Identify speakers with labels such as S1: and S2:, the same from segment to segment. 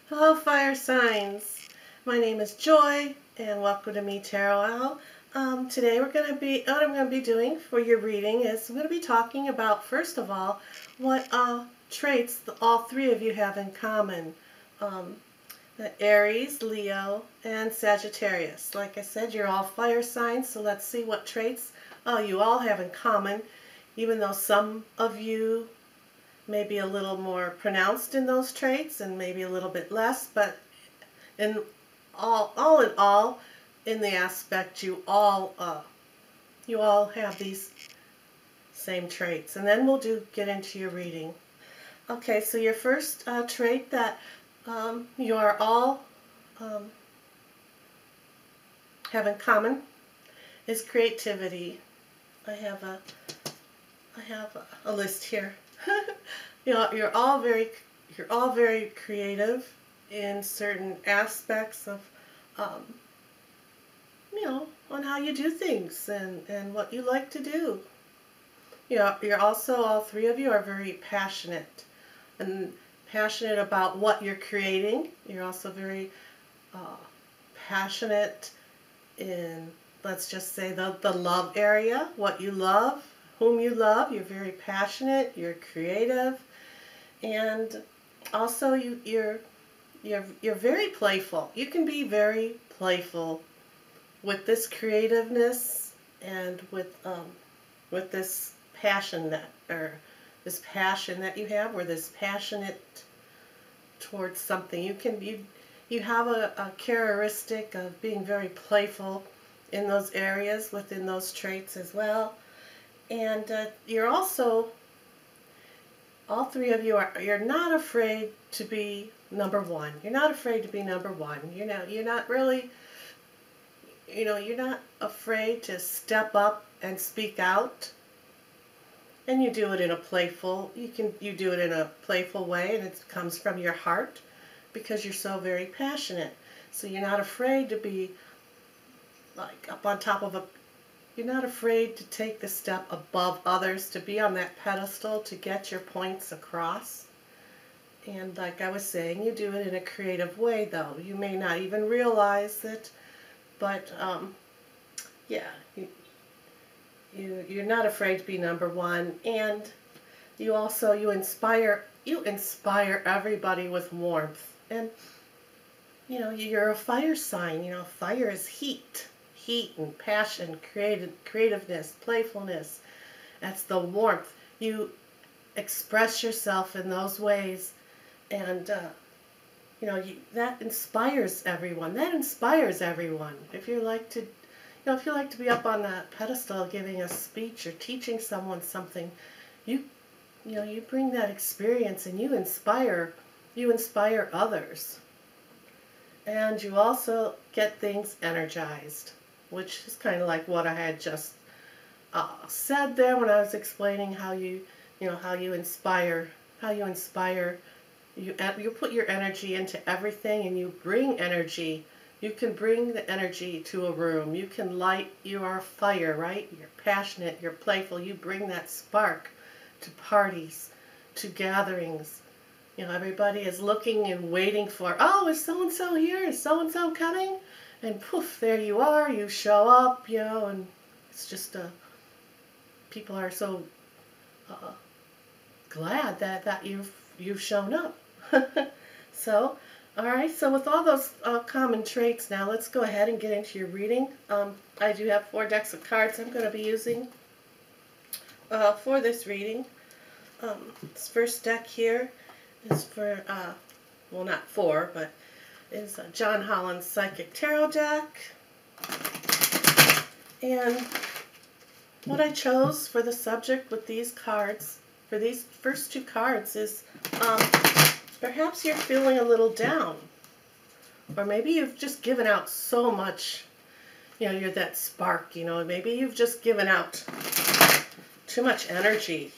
S1: Hello, fire signs. My name is Joy, and welcome to Me Tarot Owl. Today what I'm going to be doing for your reading is I'm going to be talking about, first of all, what traits all three of you have in common. The Aries, Leo, and Sagittarius. Like I said, you're all fire signs, so let's see what traits you all have in common, even though some of you maybe a little more pronounced in those traits and maybe a little bit less, but in all in all, in the aspect, you all have these same traits. And then we'll get into your reading. Okay, so your first trait that you are all have in common is creativity. I have a list here. You're all very creative in certain aspects of on how you do things and what you like to do. You're also, all three of you are very passionate about what you're creating. You're also very passionate in, let's just say, the love area, what you love, whom you love. You're very passionate, you're creative, and also you're very playful. You can be very playful with this creativeness and with this passion this passion that you have, or this passionate towards something. You have a characteristic of being very playful in those areas, within those traits as well. And you're also, all three of you you're not afraid to be number one. You're not afraid to be number one. You're not really, you're not afraid to step up and speak out. And you do it in a playful, you do it in a playful way, and it comes from your heart because you're so very passionate. So you're not afraid to be like up on top of you're not afraid to take the step above others, to be on that pedestal, to get your points across. And like I was saying, you do it in a creative way, though. You may not even realize it, but yeah, you're not afraid to be number one. And you also, you inspire everybody with warmth. And you're a fire sign. Fire is heat and passion, creativeness, playfulness. That's the warmth. You express yourself in those ways, and that inspires everyone. If you like to be up on that pedestal, giving a speech or teaching someone something, you bring that experience and you inspire others. And you also get things energized, which is kind of like what I had just said there when I was explaining how you inspire, you put your energy into everything, and you bring energy. You can bring the energy to a room. You are fire, right? You're passionate, you're playful. You bring that spark to parties, to gatherings. Everybody is looking and waiting for, oh, is so-and-so here? Is so-and-so coming? And poof, there you are. You show up, and it's just, people are so glad that you've shown up. So, all right, so with all those common traits, now let's go ahead and get into your reading. I do have 4 decks of cards I'm going to be using for this reading. This first deck here is for, well, not 4, but is John Holland's Psychic Tarot deck. And what I chose for the subject with these cards, for these first 2 cards, is perhaps you're feeling a little down. Or maybe you've just given out so much, you're that spark, maybe you've just given out too much energy,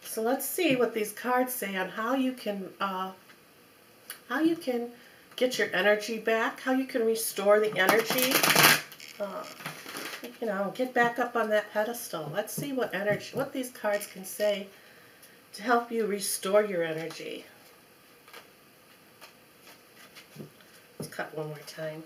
S1: So let's see what these cards say on how you can get your energy back, how you can restore the energy, get back up on that pedestal. Let's see what these cards can say to help you restore your energy. cut one more time.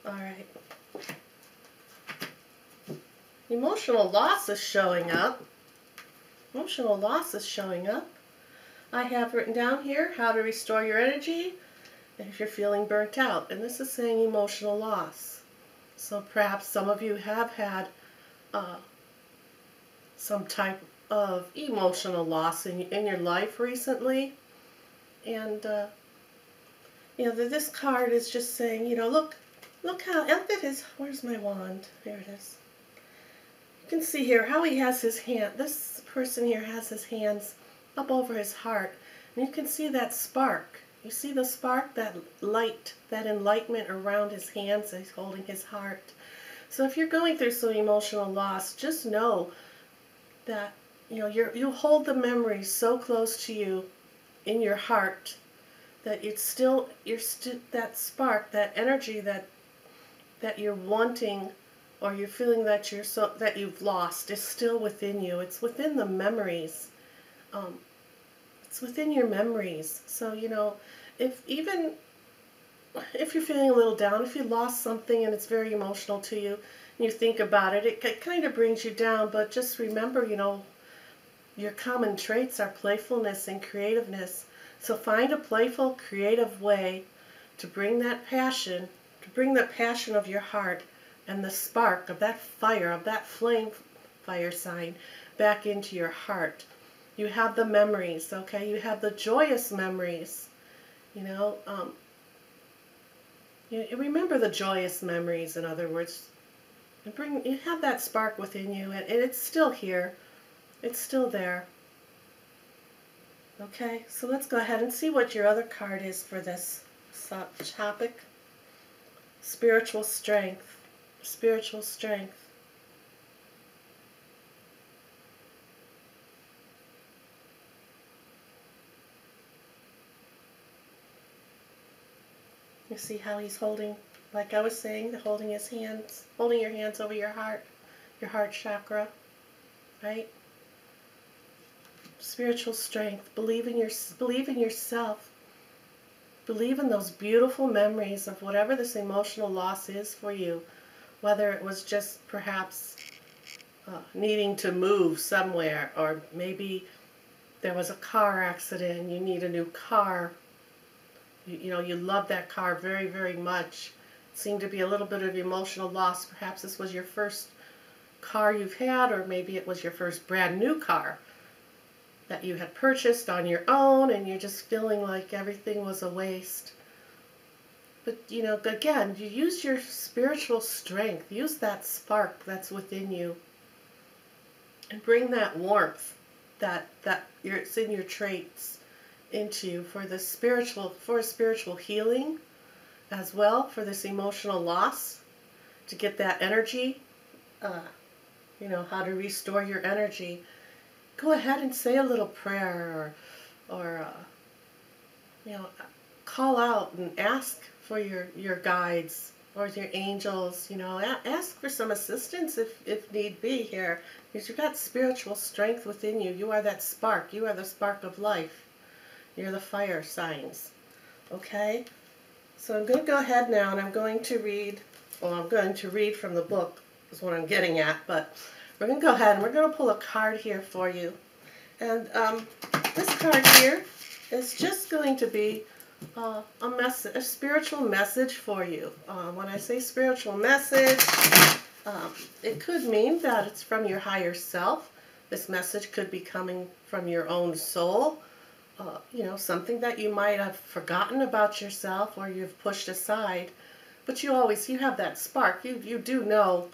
S1: All right. Emotional loss is showing up. Emotional loss is showing up. I have written down here how to restore your energy if you're feeling burnt out. And this is saying emotional loss. So perhaps some of you have had some type of emotional loss in your life recently. And, you know, this card is just saying, you know, look how, look at his, where's my wand? There it is. You can see here how he has his hand, this person here has his hands up over his heart. And you can see that spark. You see the spark, that light, that enlightenment around his hands as he's holding his heart. So if you're going through some emotional loss, just know that, you know, you hold the memories so close to you in your heart that you're still that spark, that energy that you're wanting, or you're feeling that that you've lost is still within you. It's within the memories. It's within your memories. So, you know, even if you're feeling a little down, if you lost something and it's very emotional to you, and you think about it, it kind of brings you down. But just remember, you know, your common traits are playfulness and creativeness. So find a playful, creative way to bring that passion, of your heart and the spark of that fire, of that flame fire sign back into your heart. You have the memories, okay? You have the joyous memories, you know. You remember the joyous memories, in other words. You have that spark within you, and it's still here. It's still there. Okay, so let's go ahead and see what your other card is for this topic. Spiritual strength. Spiritual strength. You see how he's holding, like I was saying, holding your hands over your heart chakra, right? Spiritual strength. Believe in yourself. Believe in those beautiful memories of whatever this emotional loss is for you, whether it was just perhaps needing to move somewhere, or maybe there was a car accident and you need a new car. You know, you love that car very, very much. It seemed to be a little bit of emotional loss. Perhaps this was your first car you've had, or maybe it was your first brand new car that you had purchased on your own, and you're just feeling like everything was a waste. But, you know, again, you use your spiritual strength. Use that spark that's within you. And bring that warmth it's in your traits into you for spiritual healing as well, for this emotional loss, to get that energy, you know, how to restore your energy. Go ahead and say a little prayer, or you know, call out and ask for your guides or your angels. You know, ask for some assistance if need be here, because you've got spiritual strength within you. You are that spark. You are the spark of life. You're the fire signs. Okay? So I'm going to go ahead now, and I'm going to read from the book is what I'm getting at, but we're going to go ahead and we're going to pull a card here for you. And this card here is just going to be a spiritual message for you. When I say spiritual message, it could mean that it's from your higher self. This message could be coming from your own soul. You know, something that you might have forgotten about yourself, or you've pushed aside, but you have that spark. You do know,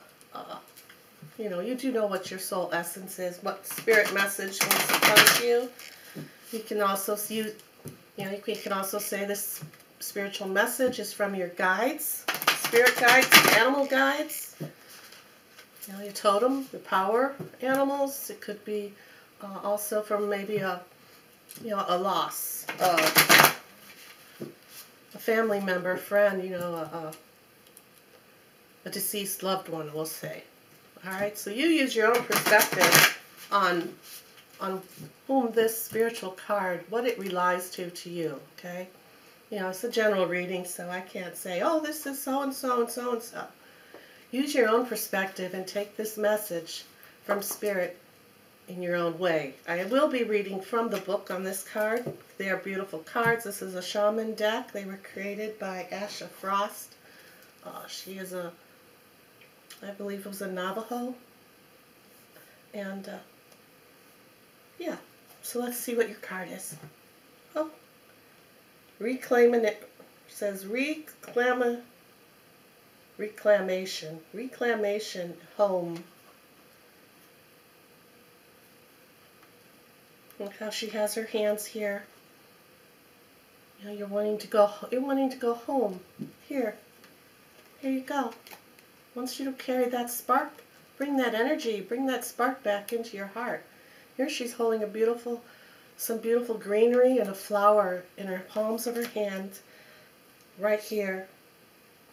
S1: you know, you do know what your soul essence is, what spirit message wants to come to you. You can also you can also say this spiritual message is from your guides, spirit guides, animal guides. You know, your totem, your power animals. It could be also from maybe a loss, a family member, friend, you know, a deceased loved one, we'll say. All right, so you use your own perspective on whom this spiritual card, what it relies to you, okay? You know, it's a general reading, so I can't say, oh, this is so-and-so and so-and-so. Use your own perspective and take this message from Spirit in your own way. I will be reading from the book on this card. They are beautiful cards. This is a shaman deck. They were created by Asha Frost. She is I believe it was a Navajo. And yeah, so let's see what your card is. Oh, reclaiming it says reclamation, home. Look how she has her hands here. You know, you're wanting to go home. Here you go. Once you carry that spark, bring that energy, bring that spark back into your heart. Here she's holding some beautiful greenery and a flower in her palms of her hand, right here.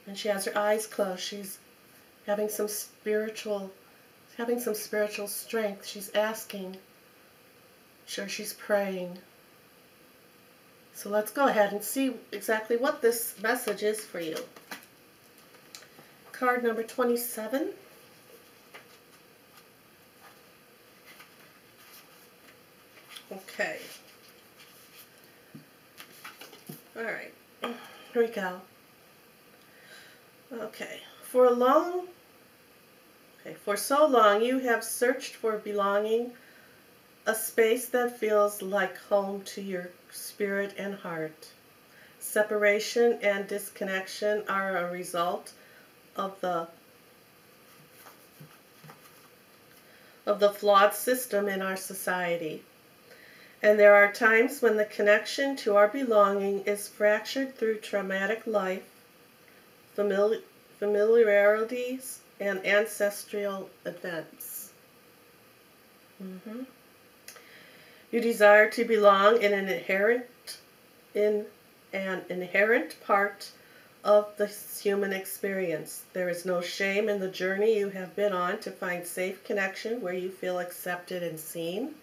S1: And she has her eyes closed. She's having some spiritual strength. She's asking. Sure, she's praying. So let's go ahead and see exactly what this message is for you. Card number 27. Okay. All right. Here we go. Okay. For so long you have searched for belonging, a space that feels like home to your spirit and heart. Separation and disconnection are a result of the flawed system in our society. And there are times when the connection to our belonging is fractured through traumatic life, familiarities, and ancestral events. You desire to belong in an inherent part of the human experience. There is no shame in the journey you have been on to find safe connection where you feel accepted and seen.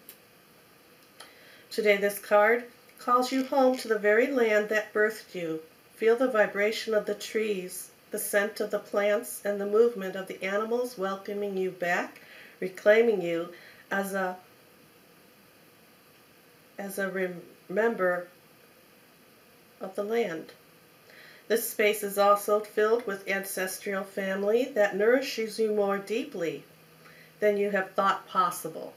S1: Today this card calls you home to the very land that birthed you. Feel the vibration of the trees, the scent of the plants, and the movement of the animals welcoming you back, reclaiming you as a member of the land. This space is also filled with ancestral family that nourishes you more deeply than you have thought possible.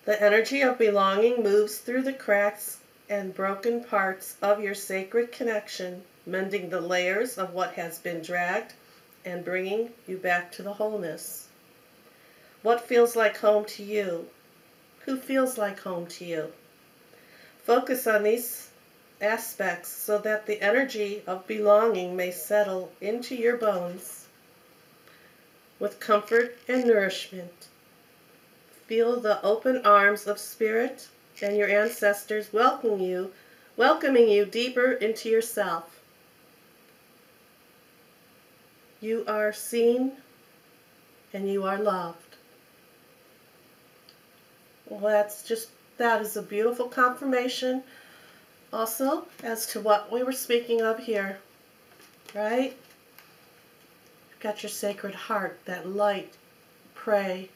S1: The energy of belonging moves through the cracks and broken parts of your sacred connection, mending the layers of what has been dragged and bringing you back to the wholeness. What feels like home to you? Who feels like home to you? Focus on these aspects so that the energy of belonging may settle into your bones with comfort and nourishment. Feel the open arms of Spirit and your ancestors welcoming you deeper into yourself. You are seen and you are loved. Well, that is a beautiful confirmation also as to what we were speaking of here, right? You've got your sacred heart, that light, pray,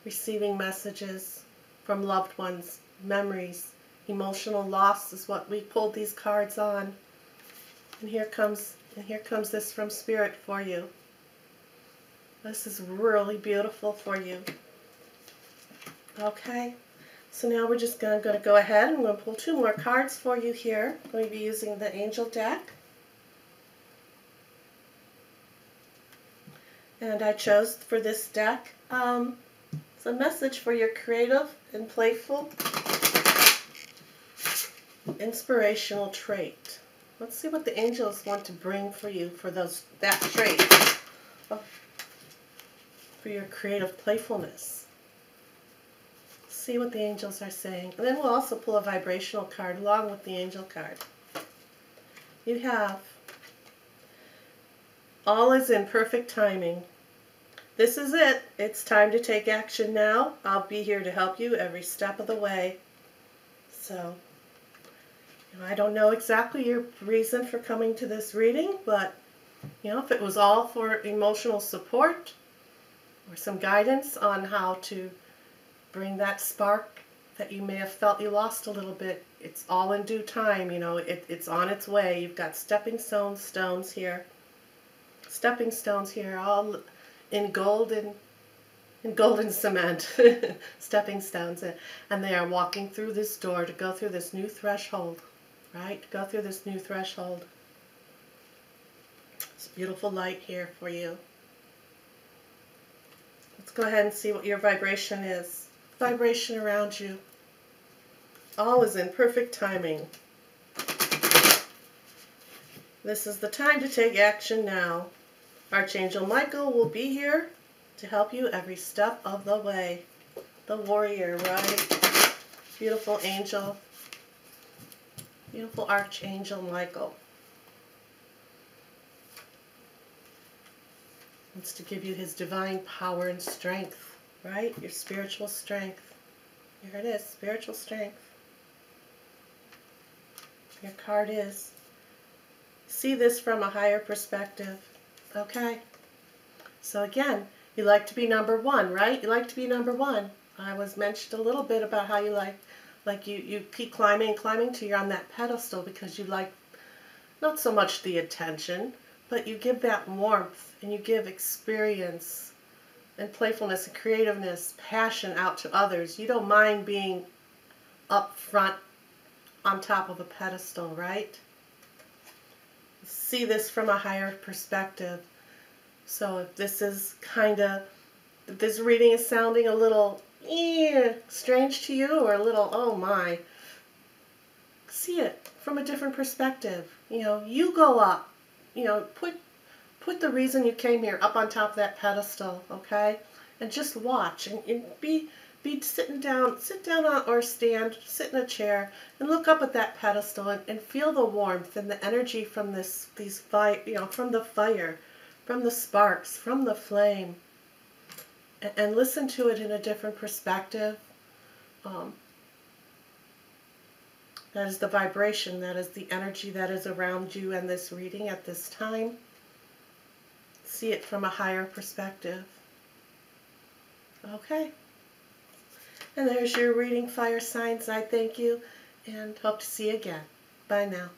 S1: receiving messages from loved ones, memories, emotional loss is what we pulled these cards on. And here comes this from Spirit for you. This is really beautiful for you. Okay, so now we're just going to go ahead and I'm going to pull two more cards for you here. I'm going to be using the Angel deck. And I chose for this deck, it's a message for your creative and playful, inspirational trait. Let's see what the angels want to bring for you for that trait, for your creative playfulness. See what the angels are saying. And then we'll also pull a vibrational card along with the angel card. You have, all is in perfect timing. This is it. It's time to take action now. I'll be here to help you every step of the way. So, I don't know exactly your reason for coming to this reading, but if it was all for emotional support or some guidance on how to bring that spark that you may have felt you lost a little bit, it's all in due time. It's on its way. You've got stepping stones here. Stepping stones here, all in golden cement. Stepping stones, and they are walking through this door to go through this new threshold, right? To go through this new threshold. It's beautiful light here for you. Let's go ahead and see what your vibration is. Vibration around you. All is in perfect timing. This is the time to take action now. Archangel Michael will be here to help you every step of the way. The warrior, right? Beautiful angel. Beautiful Archangel Michael. Wants to give you his divine power and strength, right? Your spiritual strength. Here it is, spiritual strength. Your card is, see this from a higher perspective, okay? So again, you like to be number one, right? You like to be number one. I was mentioned a little bit about how you like you keep climbing till you're on that pedestal because you like not so much the attention, but you give that warmth and you give experience and playfulness and creativeness, passion out to others. You don't mind being up front on top of a pedestal, right? See this from a higher perspective. So if this is if this reading is sounding a little strange to you or a little, oh my, see it from a different perspective. You go up, put the reason you came here up on top of that pedestal, okay? And just watch and be sit down or stand, sit in a chair and look up at that pedestal and feel the warmth and the energy from from the fire, from the sparks, from the flame, and listen to it in a different perspective. That is the vibration, that is the energy that is around you and this reading at this time. See it from a higher perspective. Okay. And there's your reading, fire signs. I thank you and hope to see you again. Bye now.